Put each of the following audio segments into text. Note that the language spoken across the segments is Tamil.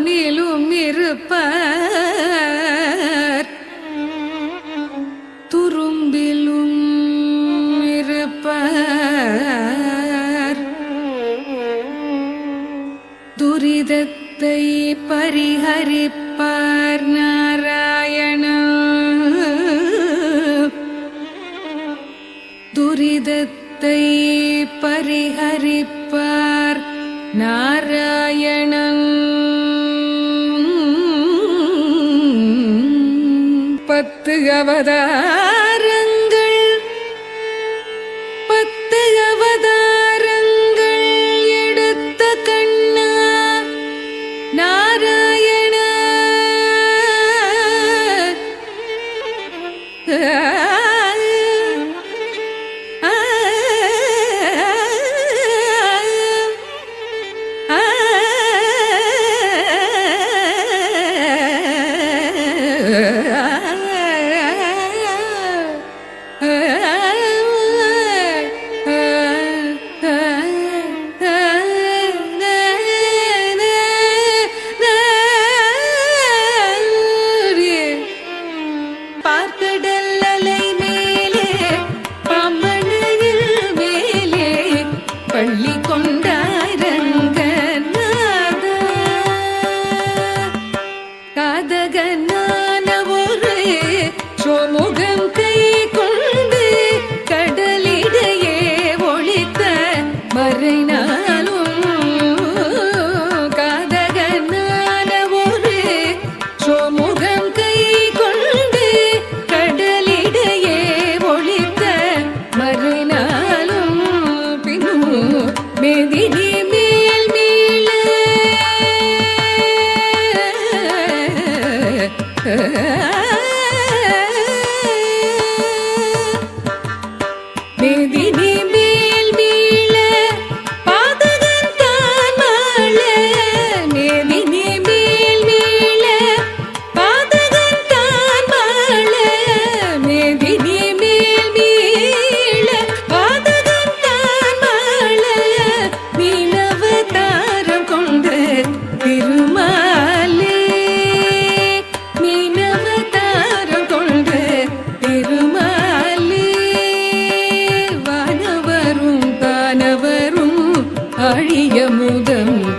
வானிலும் இருப்பார் துரும்பிலும் இருப்பார் துரிதத்தை பரிஹரிப்பார் நாராயண துரிதத்தை பரிஹரிப்பார் நாராயணன் 10 அவதாரங்கள் 10 அவதாரங்கள் எடுத்த கண்ணா நாராயண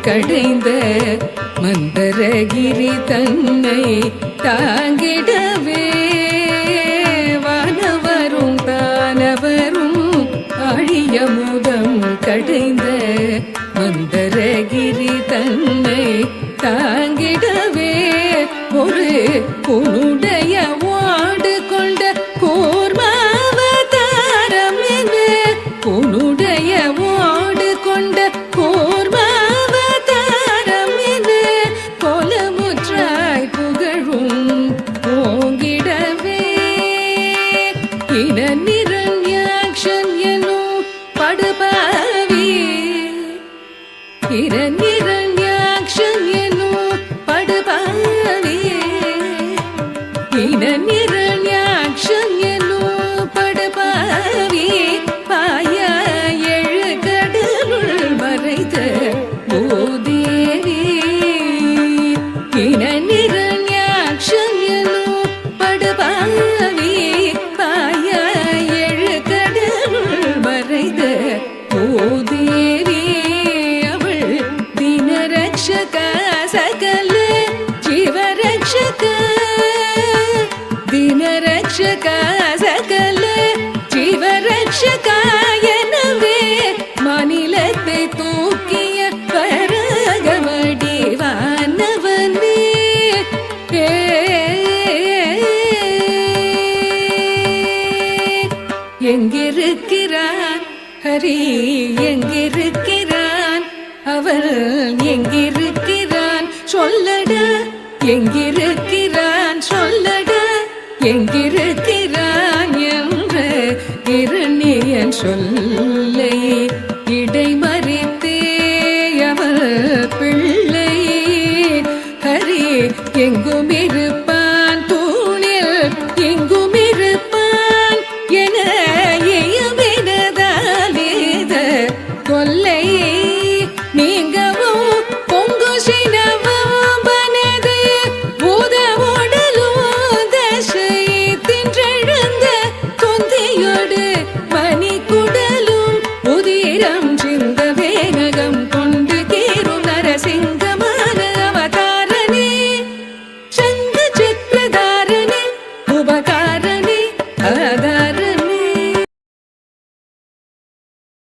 கடைந்த மந்தரகிரி தன்னை தாங்கிடவே வானவரும் தானவரும் அழியமுதம் கடைந்த மந்தரகிரி தன்னை தாங்கிடவே ஒரு உன்னுடைய வாடு கொண்ட கூர்மாவதாரம் என உன்னுடைய வாடு கொண்ட சகல ஜீவரட்சகாயனவே மாநிலத்தை தூக்கிய பரகவடிவானவனே எங்கிருக்கிறான் ஹரி எங்கிருக்கிறான் அவள் எங்கிருக்கிறான் சொல்லடா எங்கிருக்கிறான் சொல்லடா எங்கிருக்கிறான் என்ற இரணியன் சொல்லை இடைமறித்தே அவள் பிள்ளை ஹரி எங்கும் இருப்ப